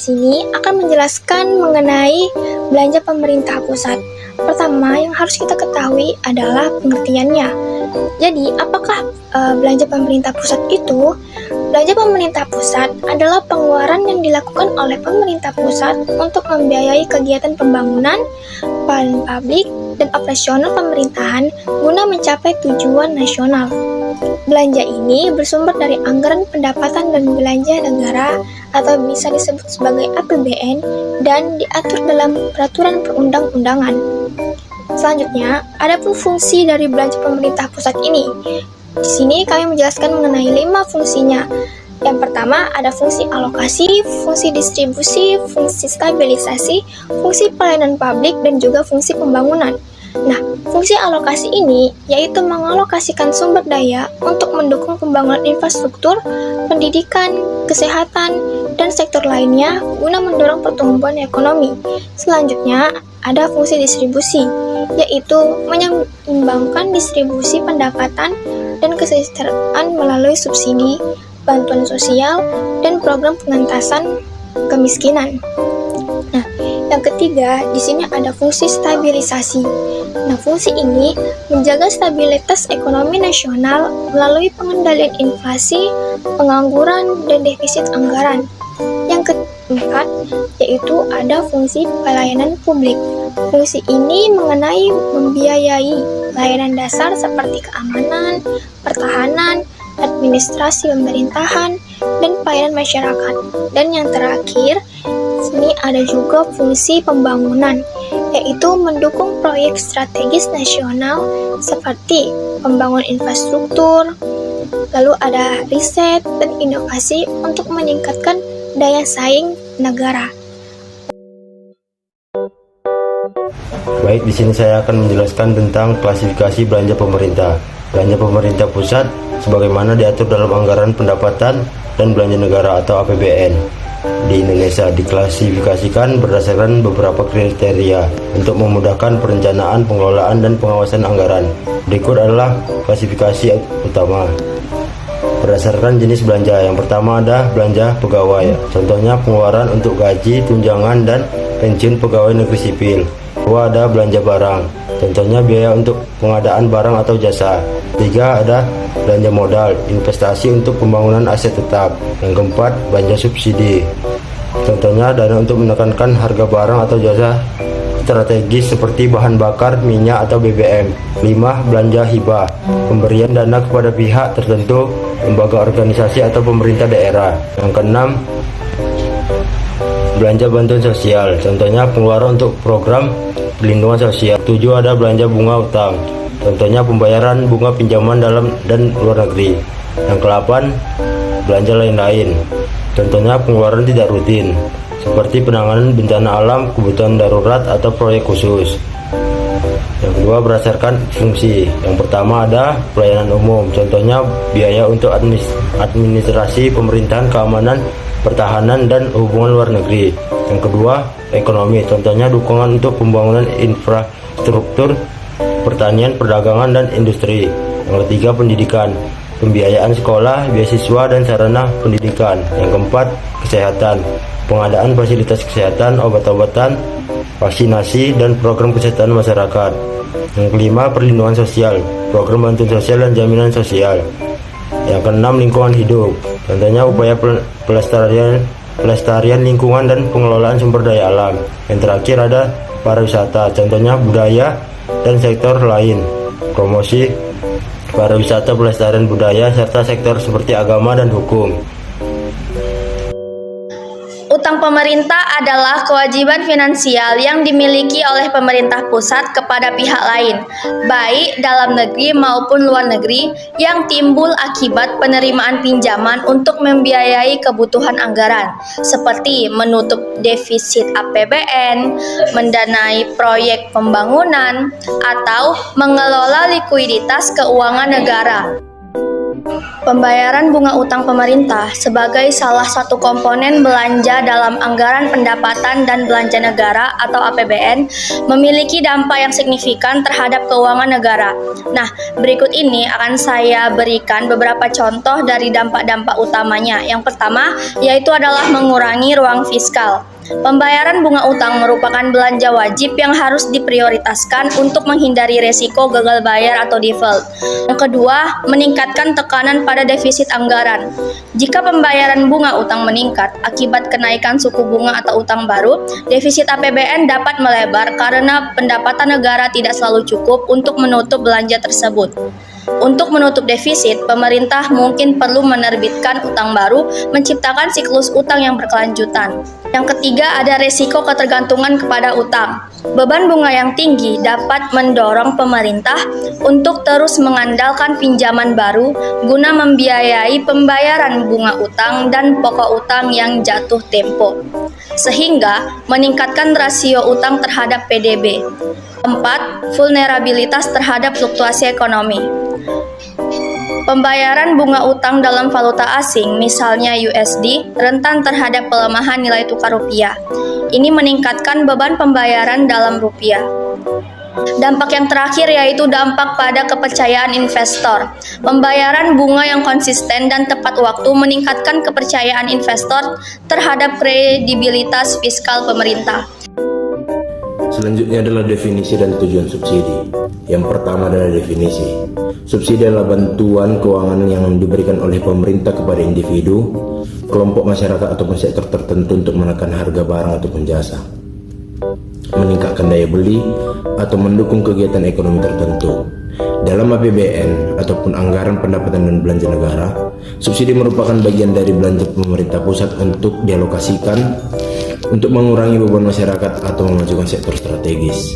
sini akan menjelaskan mengenai belanja pemerintah pusat. Pertama, yang harus kita ketahui adalah pengertiannya. Jadi, apakah belanja pemerintah pusat itu? Belanja pemerintah pusat adalah pengeluaran yang dilakukan oleh pemerintah pusat untuk membiayai kegiatan pembangunan, pelayanan publik, dan operasional pemerintahan guna mencapai tujuan nasional. Belanja ini bersumber dari anggaran pendapatan dan belanja negara atau bisa disebut sebagai APBN dan diatur dalam peraturan perundang-undangan. Selanjutnya, adapun fungsi dari belanja pemerintah pusat ini. Di sini kami menjelaskan mengenai 5 fungsinya. Yang pertama ada fungsi alokasi, fungsi distribusi, fungsi stabilisasi, fungsi pelayanan publik, dan juga fungsi pembangunan. Nah, fungsi alokasi ini yaitu mengalokasikan sumber daya untuk mendukung pembangunan infrastruktur, pendidikan, kesehatan, dan sektor lainnya guna mendorong pertumbuhan ekonomi. Selanjutnya, ada fungsi distribusi, yaitu menyeimbangkan distribusi pendapatan dan kesejahteraan melalui subsidi, bantuan sosial, dan program pengentasan kemiskinan. Nah, yang ketiga, di sini ada fungsi stabilisasi. Nah, fungsi ini menjaga stabilitas ekonomi nasional melalui pengendalian inflasi, pengangguran, dan defisit anggaran. Yang keempat, yaitu ada fungsi pelayanan publik. Fungsi ini mengenai membiayai layanan dasar seperti keamanan, pertahanan, administrasi pemerintahan, dan pelayanan masyarakat. Dan yang terakhir, sini ada juga fungsi pembangunan, yaitu mendukung proyek strategis nasional seperti pembangunan infrastruktur, lalu ada riset dan inovasi untuk meningkatkan daya saing negara. Baik, di sini saya akan menjelaskan tentang klasifikasi belanja pemerintah. Belanja pemerintah pusat sebagaimana diatur dalam anggaran pendapatan dan belanja negara atau APBN. Di Indonesia diklasifikasikan berdasarkan beberapa kriteria untuk memudahkan perencanaan, pengelolaan, dan pengawasan anggaran. Berikut adalah klasifikasi utama. Berdasarkan jenis belanja, yang pertama ada belanja pegawai. Contohnya pengeluaran untuk gaji, tunjangan, dan pensiun pegawai negeri sipil. Kedua ada belanja barang. Contohnya biaya untuk pengadaan barang atau jasa. Tiga ada belanja modal, investasi untuk pembangunan aset tetap. Yang keempat, belanja subsidi. Contohnya dana untuk menekankan harga barang atau jasa strategis seperti bahan bakar, minyak, atau BBM. 5. Belanja hibah, pemberian dana kepada pihak tertentu, lembaga organisasi atau pemerintah daerah. Yang keenam, belanja bantuan sosial. Contohnya pengeluaran untuk program perlindungan sosial. 7. Ada belanja bunga utang. Contohnya pembayaran bunga pinjaman dalam dan luar negeri. Yang ke-8, belanja lain-lain. Contohnya pengeluaran tidak rutin, seperti penanganan bencana alam, kebutuhan darurat, atau proyek khusus. Yang kedua, berdasarkan fungsi. Yang pertama ada pelayanan umum. Contohnya biaya untuk administrasi pemerintahan, keamanan, pertahanan, dan hubungan luar negeri. Yang kedua, ekonomi. Contohnya dukungan untuk pembangunan infrastruktur, pertanian, perdagangan, dan industri. Yang ketiga, pendidikan. Pembiayaan sekolah, beasiswa, dan sarana pendidikan. Yang keempat, kesehatan. Pengadaan fasilitas kesehatan, obat-obatan, vaksinasi, dan program kesehatan masyarakat. Yang kelima, perlindungan sosial. Program bantuan sosial dan jaminan sosial. Yang keenam, lingkungan hidup. Contohnya upaya pelestarian lingkungan dan pengelolaan sumber daya alam. Yang terakhir ada pariwisata. Contohnya budaya dan sektor lain. Promosi pariwisata, pelestarian budaya, serta sektor seperti agama dan hukum. Utang pemerintah adalah kewajiban finansial yang dimiliki oleh pemerintah pusat kepada pihak lain, baik dalam negeri maupun luar negeri, yang timbul akibat penerimaan pinjaman untuk membiayai kebutuhan anggaran, seperti menutup defisit APBN, mendanai proyek pembangunan, atau mengelola likuiditas keuangan negara. Pembayaran bunga utang pemerintah sebagai salah satu komponen belanja dalam anggaran pendapatan dan belanja negara atau APBN memiliki dampak yang signifikan terhadap keuangan negara. Nah, berikut ini akan saya berikan beberapa contoh dari dampak-dampak utamanya. Yang pertama, yaitu adalah mengurangi ruang fiskal. Pembayaran bunga utang merupakan belanja wajib yang harus diprioritaskan untuk menghindari resiko gagal bayar atau default. Yang kedua, meningkatkan tekanan pada defisit anggaran. Jika pembayaran bunga utang meningkat akibat kenaikan suku bunga atau utang baru, defisit APBN dapat melebar karena pendapatan negara tidak selalu cukup untuk menutup belanja tersebut. Untuk menutup defisit, pemerintah mungkin perlu menerbitkan utang baru, menciptakan siklus utang yang berkelanjutan. Yang ketiga, ada resiko ketergantungan kepada utang. Beban bunga yang tinggi dapat mendorong pemerintah untuk terus mengandalkan pinjaman baru guna membiayai pembayaran bunga utang dan pokok utang yang jatuh tempo, sehingga meningkatkan rasio utang terhadap PDB. Keempat, vulnerabilitas terhadap fluktuasi ekonomi. Pembayaran bunga utang dalam valuta asing, misalnya USD, rentan terhadap pelemahan nilai tukar rupiah. Ini meningkatkan beban pembayaran dalam rupiah. Dampak yang terakhir yaitu dampak pada kepercayaan investor. Pembayaran bunga yang konsisten dan tepat waktu meningkatkan kepercayaan investor terhadap kredibilitas fiskal pemerintah. Selanjutnya adalah definisi dan tujuan subsidi. Yang pertama adalah definisi. Subsidi adalah bantuan keuangan yang diberikan oleh pemerintah kepada individu, kelompok masyarakat ataupun sektor tertentu untuk menekan harga barang ataupun jasa, meningkatkan daya beli, atau mendukung kegiatan ekonomi tertentu. Dalam APBN ataupun anggaran pendapatan dan belanja negara, subsidi merupakan bagian dari belanja pemerintah pusat untuk dialokasikan untuk mengurangi beban masyarakat atau memajukan sektor strategis.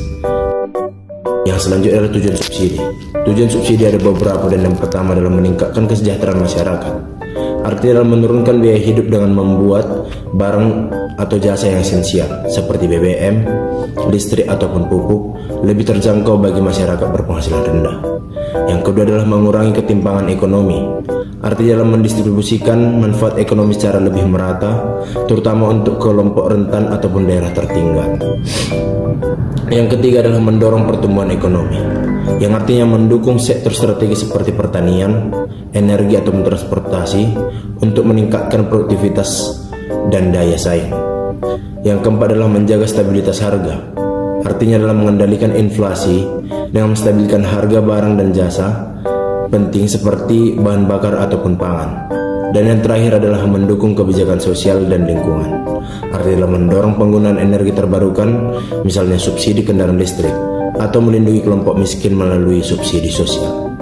Yang selanjutnya adalah tujuan subsidi. Tujuan subsidi ada beberapa, dan yang pertama adalah meningkatkan kesejahteraan masyarakat. Artinya adalah menurunkan biaya hidup dengan membuat barang atau jasa yang esensial seperti BBM, listrik ataupun pupuk lebih terjangkau bagi masyarakat berpenghasilan rendah. Yang kedua adalah mengurangi ketimpangan ekonomi. Artinya dalam mendistribusikan manfaat ekonomi secara lebih merata, terutama untuk kelompok rentan ataupun daerah tertinggal. Yang ketiga adalah mendorong pertumbuhan ekonomi, yang artinya mendukung sektor strategis seperti pertanian, energi ataupun transportasi untuk meningkatkan produktivitas dan daya saing. Yang keempat adalah menjaga stabilitas harga, artinya dalam mengendalikan inflasi dengan menstabilkan harga barang dan jasa penting seperti bahan bakar ataupun pangan. Dan yang terakhir adalah mendukung kebijakan sosial dan lingkungan, artinya mendorong penggunaan energi terbarukan, misalnya subsidi kendaraan listrik, atau melindungi kelompok miskin melalui subsidi sosial.